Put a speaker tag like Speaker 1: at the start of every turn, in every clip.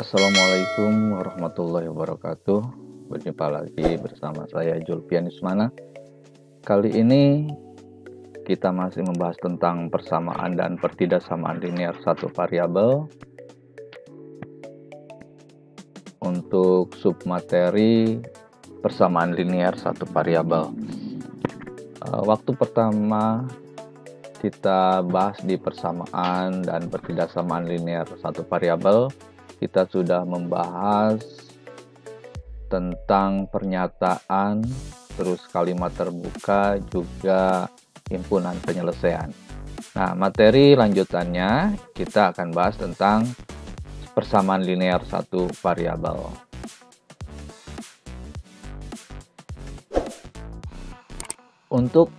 Speaker 1: Assalamualaikum warahmatullahi wabarakatuh. Berjumpa lagi bersama saya Julfian Ismana. Kali ini kita masih membahas tentang persamaan dan pertidaksamaan linear satu variabel. Untuk submateri persamaan linear satu variabel. Waktu pertama kita bahas di persamaan dan pertidaksamaan linear satu variabel, kita sudah membahas tentang pernyataan, terus kalimat terbuka, juga himpunan penyelesaian. Nah, materi lanjutannya kita akan bahas tentang persamaan linear satu variabel. Untuk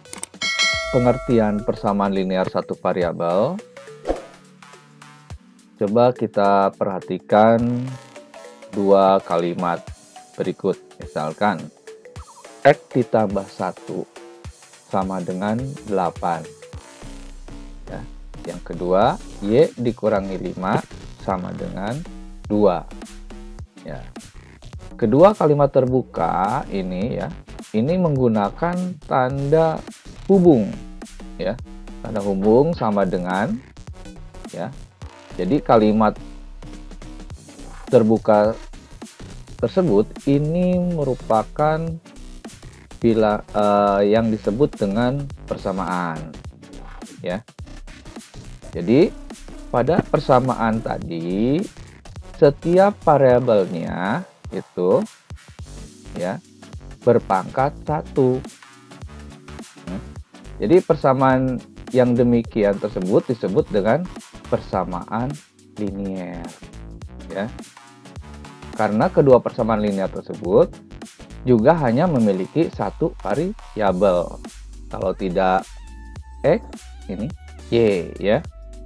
Speaker 1: pengertian persamaan linear satu variabel, coba kita perhatikan dua kalimat berikut. Misalkan, X ditambah 1 sama dengan 8. Ya. Yang kedua, Y dikurangi 5 sama dengan 2. Ya. Kedua kalimat terbuka ini ya, ini menggunakan tanda hubung. Ya. Tanda hubung sama dengan ya. Jadi kalimat terbuka tersebut ini merupakan yang disebut dengan persamaan, ya. Jadi pada persamaan tadi setiap variabelnya itu ya berpangkat 1. Jadi persamaan yang demikian tersebut disebut dengan persamaan linear, ya. Karena kedua persamaan linear tersebut juga hanya memiliki satu variabel. Kalau tidak X, ini Y, ya.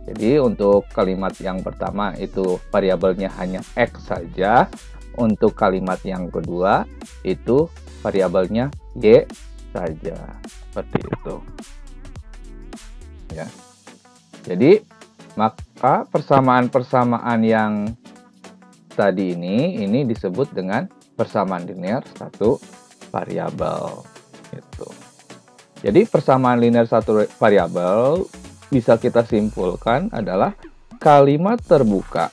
Speaker 1: Jadi untuk kalimat yang pertama itu variabelnya hanya X saja. Untuk kalimat yang kedua itu variabelnya Y saja. Seperti itu. Ya. Jadi maka persamaan-persamaan yang tadi ini disebut dengan persamaan linear satu variabel. Gitu. Jadi persamaan linear satu variabel bisa kita simpulkan adalah kalimat terbuka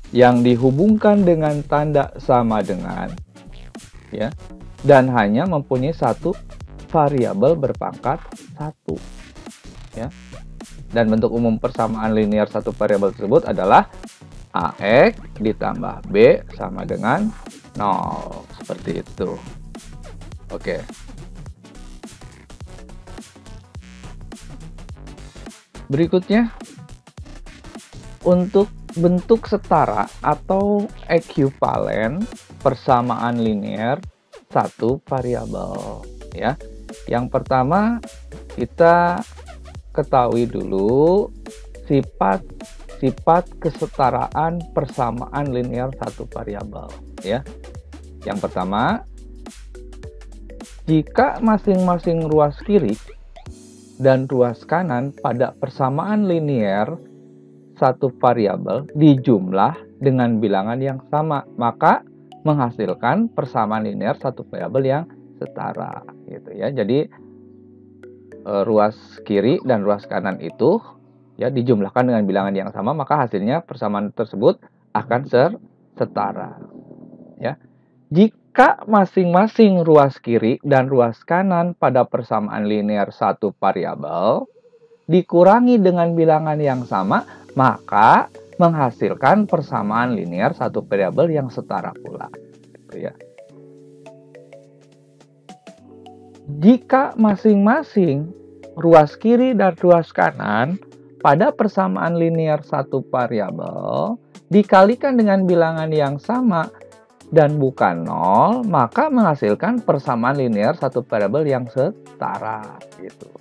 Speaker 1: yang dihubungkan dengan tanda sama dengan ya dan hanya mempunyai satu variabel berpangkat 1. Ya. Dan bentuk umum persamaan linear satu variabel tersebut adalah AX ditambah B sama dengan 0. Seperti itu. Oke. Berikutnya, untuk bentuk setara atau ekuivalen persamaan linear satu variabel. Ya. Yang pertama, kita ketahui dulu sifat kesetaraan persamaan linear satu variabel, ya. Yang pertama, jika masing-masing ruas kiri dan ruas kanan pada persamaan linear satu variabel dijumlah dengan bilangan yang sama, maka menghasilkan persamaan linear satu variabel yang setara, gitu ya. Jadi ruas kiri dan ruas kanan itu ya dijumlahkan dengan bilangan yang sama, maka hasilnya persamaan tersebut akan setara. Ya. Jika masing-masing ruas kiri dan ruas kanan pada persamaan linear satu variabel dikurangi dengan bilangan yang sama, maka menghasilkan persamaan linear satu variabel yang setara pula. Gitu ya. Jika masing-masing ruas kiri dan ruas kanan pada persamaan linear satu variabel dikalikan dengan bilangan yang sama dan bukan 0, maka menghasilkan persamaan linear satu variabel yang setara. Gitu.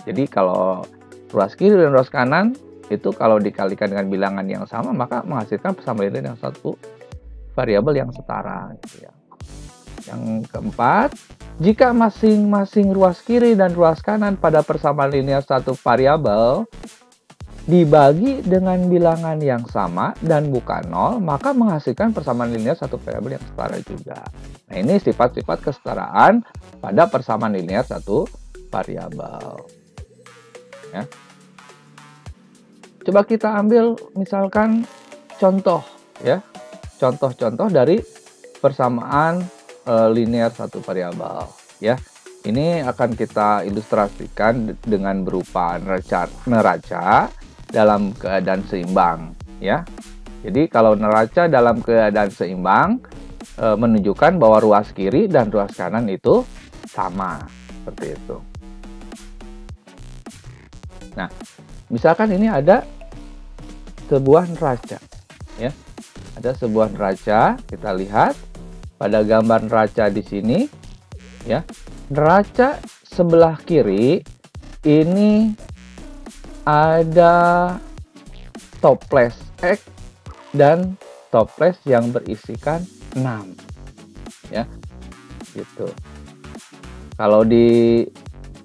Speaker 1: Jadi kalau ruas kiri dan ruas kanan itu kalau dikalikan dengan bilangan yang sama, maka menghasilkan persamaan linear yang satu variabel yang setara. Gitu ya. Yang keempat, jika masing-masing ruas kiri dan ruas kanan pada persamaan linear satu variabel dibagi dengan bilangan yang sama dan bukan 0, maka menghasilkan persamaan linear satu variabel yang setara juga. Nah, ini sifat-sifat kesetaraan pada persamaan linear satu variabel. Ya. Coba kita ambil misalkan contoh, ya, contoh-contoh dari persamaan linear satu variabel. Ya, ini akan kita ilustrasikan dengan berupa neraca dalam keadaan seimbang, ya. Jadi kalau neraca dalam keadaan seimbang menunjukkan bahwa ruas kiri dan ruas kanan itu sama, seperti itu. Nah, misalkan ini ada sebuah neraca, ya. Ada sebuah neraca, kita lihat pada gambar neraca di sini, ya. Neraca sebelah kiri ini ada toples X dan toples yang berisikan 6, ya, gitu. Kalau di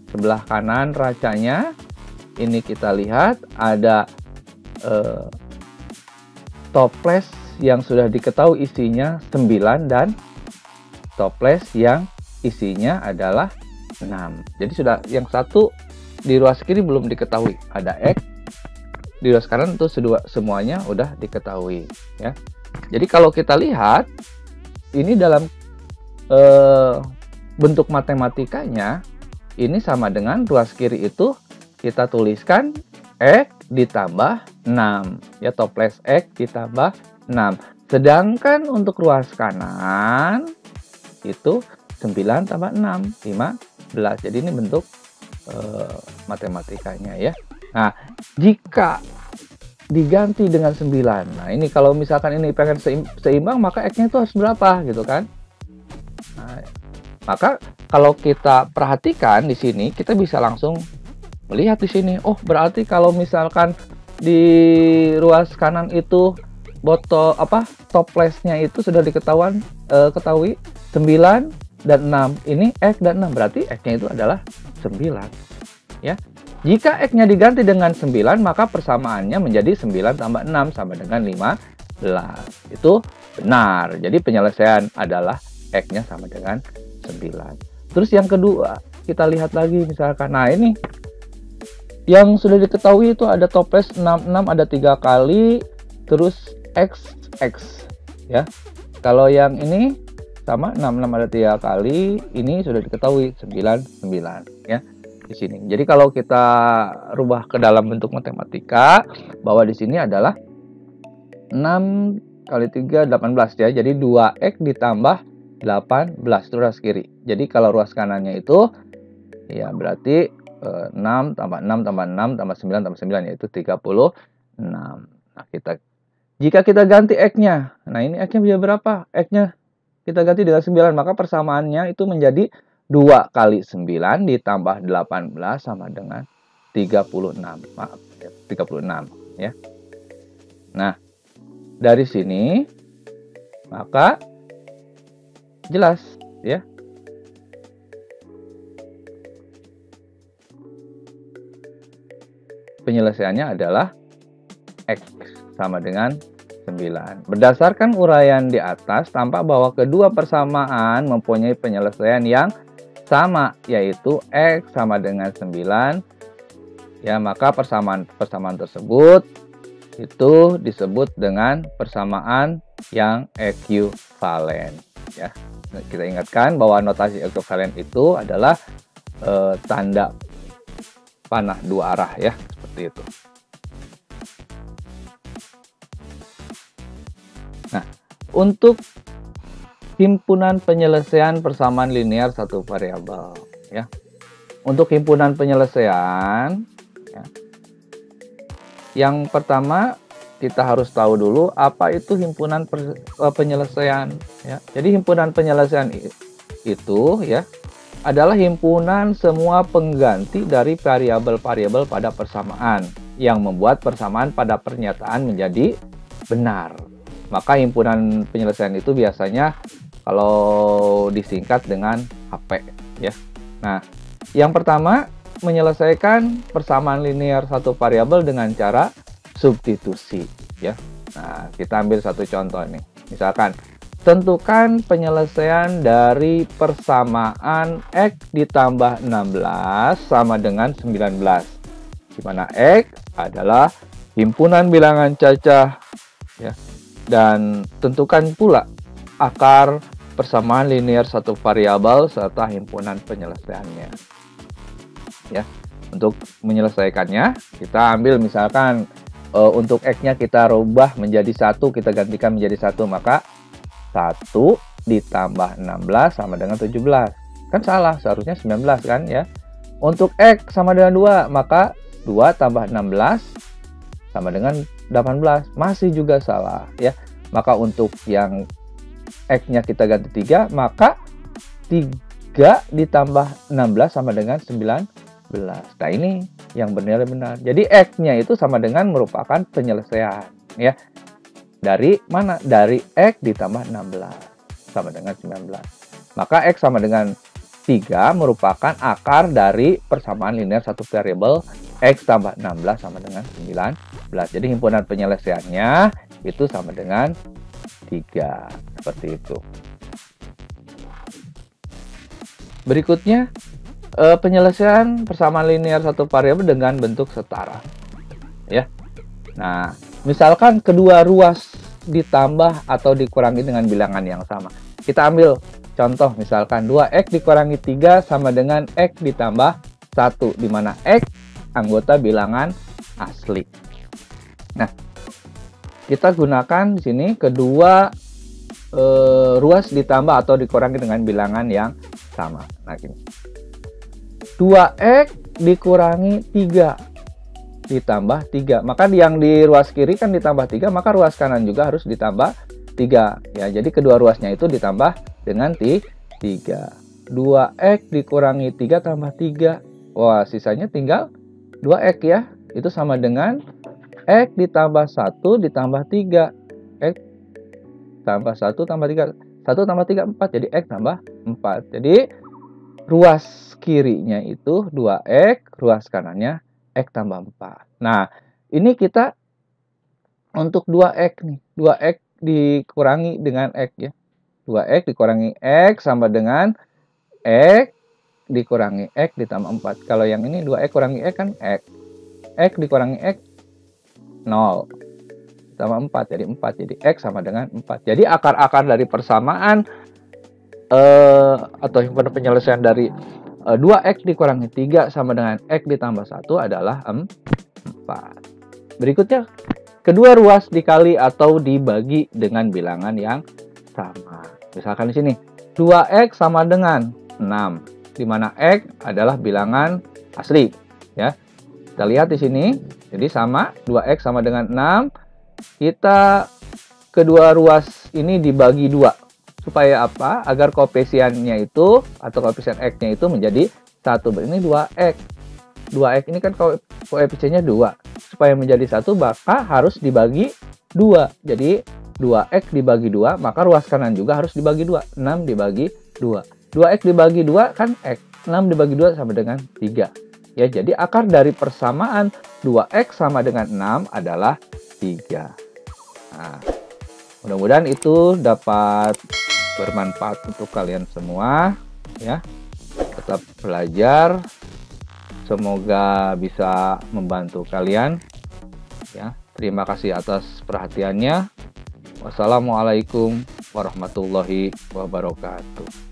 Speaker 1: sebelah kanan neracanya ini kita lihat ada toples yang sudah diketahui isinya 9 dan toples yang isinya adalah 6. Jadi sudah yang satu di ruas kiri belum diketahui, ada X. Di ruas kanan itu semuanya udah diketahui, ya. Jadi kalau kita lihat ini dalam bentuk matematikanya ini sama dengan ruas kiri itu kita tuliskan X ditambah 6, ya, toples X ditambah 6. Sedangkan untuk ruas kanan itu 9 tambah 6, 15. Jadi ini bentuk matematikanya, ya. Nah, jika diganti dengan 9, nah ini kalau misalkan ini pengen seimbang, maka X-nya itu harus berapa, gitu kan. Nah, maka kalau kita perhatikan di sini, kita bisa langsung melihat di sini, oh berarti kalau misalkan di ruas kanan itu toplesnya itu sudah ketahui 9 dan 6. Ini X dan 6, berarti X-nya itu adalah 9, ya. Jika X-nya diganti dengan 9, maka persamaannya menjadi 9 tambah 6 sama dengan 15. Itu benar. Jadi penyelesaian adalah X-nya sama dengan 9. Terus yang kedua, kita lihat lagi misalkan. Nah, ini yang sudah diketahui itu ada toples 66 ada 3 kali, terus XX, ya. Kalau yang ini sama 66 ada 3 kali, ini sudah diketahui 99, ya, di sini. Jadi kalau kita rubah ke dalam bentuk matematika, bahwa di sini adalah 6 kali 3 18, ya. Jadi 2X ditambah 18 itu ruas kiri. Jadi kalau ruas kanannya itu ya berarti 6 tambah 6 tambah 6 tambah 9 tambah 9, yaitu 36. Nah, jika kita ganti X-nya, nah ini X-nya bisa berapa? X-nya kita ganti dengan 9, maka persamaannya itu menjadi 2 kali 9 ditambah 18 sama dengan 36. Maaf, 36, ya. Nah, dari sini maka jelas, ya. Penyelesaiannya adalah X sama dengan 9. Berdasarkan uraian di atas, tampak bahwa kedua persamaan mempunyai penyelesaian yang sama, yaitu X sama dengan 9. Ya, maka persamaan tersebut itu disebut dengan persamaan yang ekuivalen, ya. Kita ingatkan bahwa notasi ekuivalen itu adalah tanda panah dua arah, ya, seperti itu. Nah, untuk himpunan penyelesaian persamaan linear satu variabel, ya. Untuk himpunan penyelesaian, ya, yang pertama kita harus tahu dulu apa itu himpunan penyelesaian, ya. Jadi himpunan penyelesaian itu, ya, adalah himpunan semua pengganti dari variabel-variabel pada persamaan yang membuat persamaan pada pernyataan menjadi benar. Maka himpunan penyelesaian itu biasanya kalau disingkat dengan HP, ya. Nah, yang pertama menyelesaikan persamaan linear satu variabel dengan cara substitusi, ya. Nah, kita ambil satu contoh nih. Misalkan, tentukan penyelesaian dari persamaan X ditambah 16 sama dengan 19. Di mana X adalah himpunan bilangan cacah, ya. Dan tentukan pula akar persamaan linear satu variabel serta himpunan penyelesaiannya. Ya, untuk menyelesaikannya kita ambil misalkan untuk X-nya kita rubah menjadi 1, kita gantikan menjadi 1, maka 1 ditambah 16 sama dengan 17. Kan salah, seharusnya 19 kan ya. Untuk X sama dengan 2, maka 2 tambah 16 sama dengan 18. Masih juga salah ya. Maka untuk yang X-nya kita ganti 3, maka 3 ditambah 16 sama dengan 19. Nah, ini yang benar-benar. Jadi X-nya itu sama dengan merupakan penyelesaian ya. Dari mana? Dari X ditambah 16 sama dengan 19. Maka X sama dengan 3 merupakan akar dari persamaan linear satu variabel X tambah 16 sama dengan 19. Jadi himpunan penyelesaiannya itu sama dengan 3. Seperti itu. Berikutnya, penyelesaian persamaan linear satu variabel dengan bentuk setara. Ya. Nah, misalkan kedua ruas ditambah atau dikurangi dengan bilangan yang sama. Kita ambil contoh misalkan 2X dikurangi 3 sama dengan X ditambah 1, di mana X anggota bilangan asli. Nah, kita gunakan di sini kedua ruas ditambah atau dikurangi dengan bilangan yang sama. Nah, gini. 2X dikurangi 3 ditambah 3. Maka yang di ruas kiri kan ditambah 3, maka ruas kanan juga harus ditambah 3. Ya, jadi kedua ruasnya itu ditambah dengan 3. 2X dikurangi 3 tambah 3. Wah, sisanya tinggal 2X ya. Itu sama dengan X ditambah 1 ditambah 3. X tambah 1 tambah 3. 1 tambah 3, 4. Jadi X tambah 4. Jadi ruas kirinya itu 2X, ruas kanannya X tambah 4. Nah, ini kita untuk 2X nih. 2X dikurangi dengan X ya. 2X dikurangi X sama dengan X dikurangi X ditambah 4. Kalau yang ini 2X kurangi X kan X. X dikurangi X 0. Tambah 4 jadi 4. Jadi X sama dengan 4. Jadi akar-akar dari persamaan atau himpunan penyelesaian dari 2X dikurangi 3 sama dengan X ditambah 1 adalah 4. Berikutnya, kedua ruas dikali atau dibagi dengan bilangan yang sama. Misalkan di sini 2X sama dengan 6, di mana X adalah bilangan asli ya. Kita lihat di sini, jadi sama 2X sama dengan 6. Kita kedua ruas ini dibagi 2. Supaya apa? Agar koefisiennya itu atau koefisien X-nya itu menjadi 1. Ini 2X. 2X ini kan koefisiennya 2. Supaya menjadi 1 maka harus dibagi 2. Jadi 2X dibagi 2, maka ruas kanan juga harus dibagi 2. 6 dibagi 2. 2X dibagi 2 kan X. 6 dibagi 2 sama dengan 3. Ya, jadi akar dari persamaan 2X sama dengan 6 adalah 3. Nah, mudah-mudahan itu dapat bermanfaat untuk kalian semua ya. Tetap belajar, semoga bisa membantu kalian ya. Terima kasih atas perhatiannya. Wassalamualaikum warahmatullahi wabarakatuh.